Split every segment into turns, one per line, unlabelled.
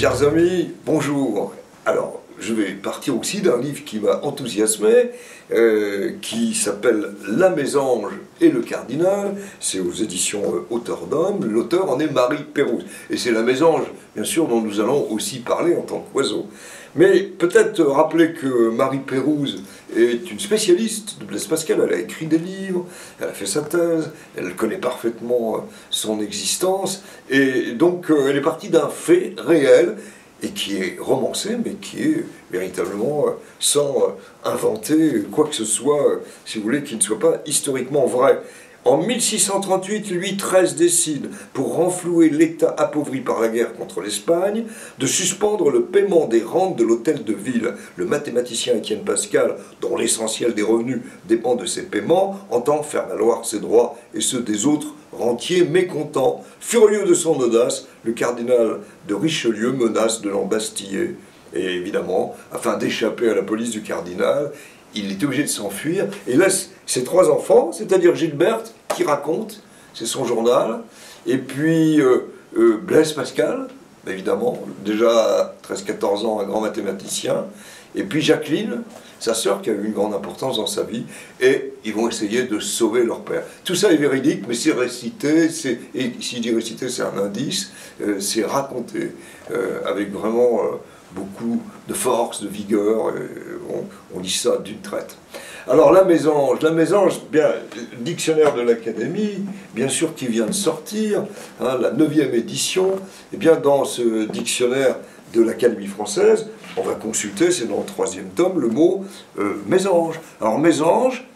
Chers amis, bonjour. Alors, je vais partir aussi d'un livre qui m'a enthousiasmé, qui s'appelle La Mésange et le Cardinal. C'est aux éditions Auteur d'Homme. L'auteur en est Marie Pérouse. Et c'est la mésange, bien sûr, dont nous allons aussi parler en tant qu'oiseau. Mais peut-être rappeler que Marie Pérouse est une spécialiste de Blaise Pascal. Elle a écrit des livres, elle a fait sa thèse, elle connaît parfaitement son existence. Et donc, elle est partie d'un fait réel, et qui est romancé, mais qui est véritablement sans inventer quoi que ce soit, si vous voulez, qui ne soit pas historiquement vrai. En 1638, Louis XIII décide, pour renflouer l'État appauvri par la guerre contre l'Espagne, de suspendre le paiement des rentes de l'hôtel de ville. Le mathématicien Étienne Pascal, dont l'essentiel des revenus dépend de ces paiements, entend faire valoir ses droits et ceux des autres rentiers mécontents. Furieux de son audace, le cardinal de Richelieu menace de l'embastiller. Et évidemment, afin d'échapper à la police du cardinal, il est obligé de s'enfuir et laisse ses trois enfants, c'est-à-dire Gilberte, qui raconte, c'est son journal, et puis Blaise Pascal, évidemment, déjà à 13-14 ans, un grand mathématicien, et puis Jacqueline, sa sœur, qui a eu une grande importance dans sa vie, et ils vont essayer de sauver leur père. Tout ça est véridique, mais c'est récité, et si je dis récité, c'est un indice, c'est raconté, avec vraiment beaucoup de force, de vigueur, on lit ça d'une traite. Alors la mésange, bien, dictionnaire de l'Académie, bien sûr qui vient de sortir, hein, la 9e édition, et bien dans ce dictionnaire de l'Académie française, on va consulter, c'est dans le 3e tome, le mot mésange. Alors mésange,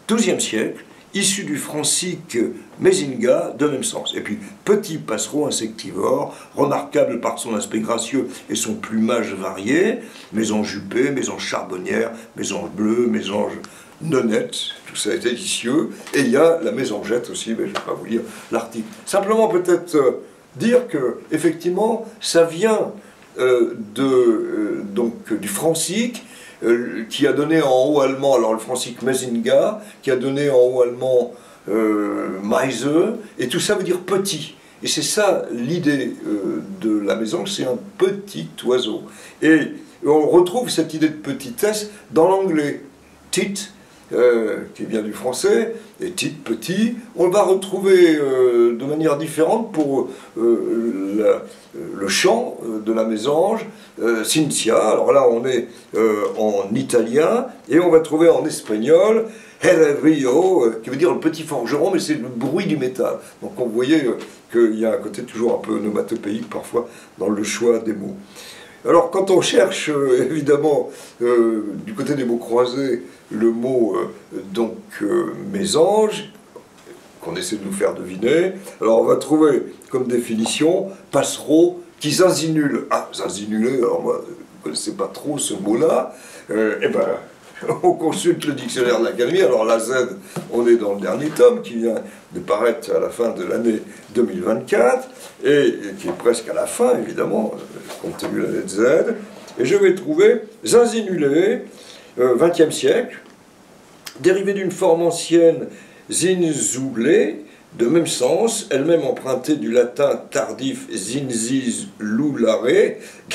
12e siècle, issu du francique mésinga, de même sens. Et puis, petit passereau insectivore, remarquable par son aspect gracieux et son plumage varié, mésange jupée, mésange charbonnière, mésange bleue, mésange nonnette, tout ça est délicieux. Et il y a la mésangette aussi, mais je ne vais pas vous lire l'article. Simplement peut-être dire que, effectivement, ça vient du francique, qui a donné en haut allemand, alors le francique Mésinga, qui a donné en haut allemand Meise, et tout ça veut dire petit. Et c'est ça l'idée de la mésange, c'est un petit oiseau. Et on retrouve cette idée de petitesse dans l'anglais. Tit, qui vient du français, et tit, petit, on va retrouver de manière différente pour le chant de la mésange, Cynthia, alors là on est en italien, et on va trouver en espagnol, El Rio, qui veut dire le petit forgeron, mais c'est le bruit du métal. Donc on voyait qu'il y a un côté toujours un peu onomatopéique parfois dans le choix des mots. Alors quand on cherche évidemment du côté des mots croisés le mot mésange, qu'on essaie de nous faire deviner, alors on va trouver comme définition passereau qui zinzinule. Ah, zinzinuler, alors moi je ne connaissais pas trop ce mot-là, eh ben on consulte le dictionnaire de l'Académie. Alors la Z, on est dans le dernier tome qui vient de paraître à la fin de l'année 2024 et qui est presque à la fin évidemment, compte tenu de la lettre Z. Et je vais trouver zinzinulé, 20e siècle, dérivé d'une forme ancienne zinzulé, de même sens, elle-même empruntée du latin tardif zinzizlulare,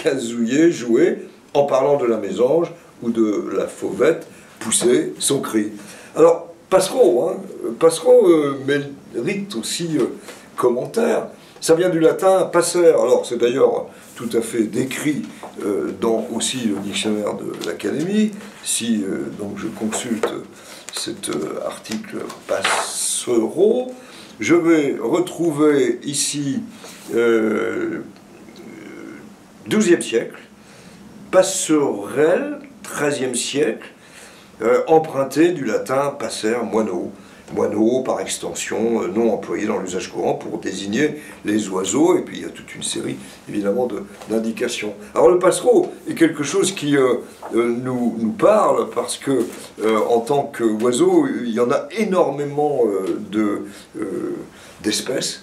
gazouiller, jouer, en parlant de la mésange ou de la fauvette, pousser son cri. Alors, passereau, mérite aussi commentaire. Ça vient du latin passer. Alors, c'est d'ailleurs tout à fait décrit dans aussi le dictionnaire de l'Académie. Si donc je consulte cet article passereau, je vais retrouver ici 12e siècle, passerelle, 13e siècle, emprunté du latin passer, moineau. Moineau, par extension, nom employé dans l'usage courant pour désigner les oiseaux, et puis il y a toute une série, évidemment, d'indications. Alors le passereau est quelque chose qui nous parle, parce que, en tant qu'oiseau, il y en a énormément d'espèces.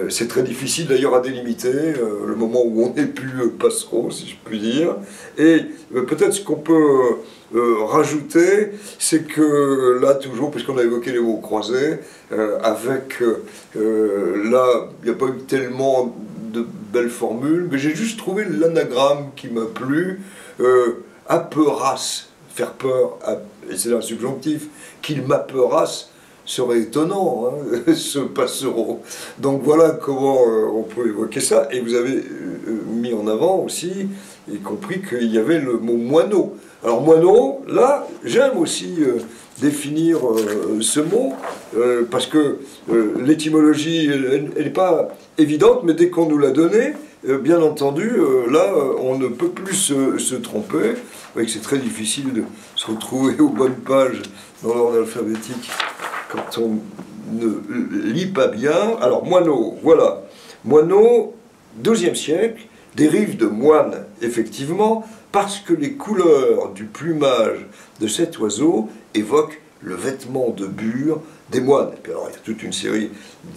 C'est très difficile d'ailleurs à délimiter, le moment où on n'est plus passereau, si je puis dire. Et peut-être ce qu'on peut rajouter, c'est que là, toujours, puisqu'on a évoqué les mots croisés, là, il n'y a pas eu tellement de belles formules, mais j'ai juste trouvé l'anagramme qui m'a plu. Apeuras, faire peur, et c'est un subjonctif, qu'il m'apeurasse serait étonnant, hein, ce passereau. Donc voilà comment on peut évoquer ça. Et vous avez mis en avant aussi, y compris qu'il y avait le mot moineau. Alors moineau, là, j'aime aussi définir ce mot, parce que l'étymologie, elle n'est pas évidente, mais dès qu'on nous l'a donné, bien entendu, là, on ne peut plus se tromper. Vous voyez que c'est très difficile de se retrouver aux bonnes pages dans l'ordre alphabétique quand on ne lit pas bien. Alors, moineau, voilà. Moineau, XIIe siècle, dérive de moine, effectivement, parce que les couleurs du plumage de cet oiseau évoquent le vêtement de bure des moines. Et puis alors, il y a toute une série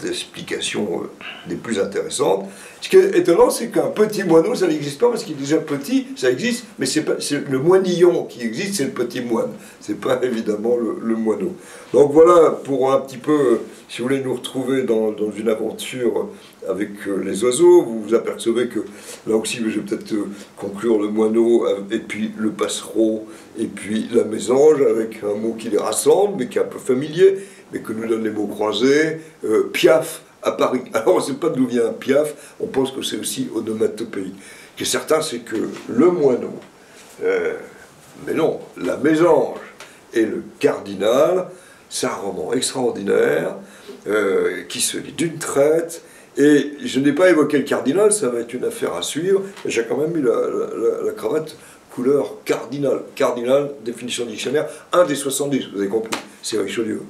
d'explications des plus intéressantes. Ce qui est étonnant, c'est qu'un petit moineau, ça n'existe pas, parce qu'il est déjà petit, ça existe, mais c'est le moinillon qui existe, c'est le petit moine. C'est pas évidemment le moineau. Donc voilà, pour un petit peu, si vous voulez nous retrouver dans une aventure avec les oiseaux, vous vous apercevez que, là aussi, je vais peut-être conclure le moineau, et puis le passereau, et puis la mésange, avec un mot qui les rassemble, mais qui est un peu familier, mais que nous donnent les mots croisés, Piaf à Paris. Alors on ne sait pas d'où vient Piaf, on pense que c'est aussi onomatopéique. Ce qui est certain, c'est que le moineau, mais non, la mésange et le cardinal, c'est un roman extraordinaire, qui se lit d'une traite, et je n'ai pas évoqué le cardinal, ça va être une affaire à suivre, mais j'ai quand même mis la cravate couleur cardinal. Cardinal, définition du dictionnaire, un des 70, vous avez compris, c'est Richelieu.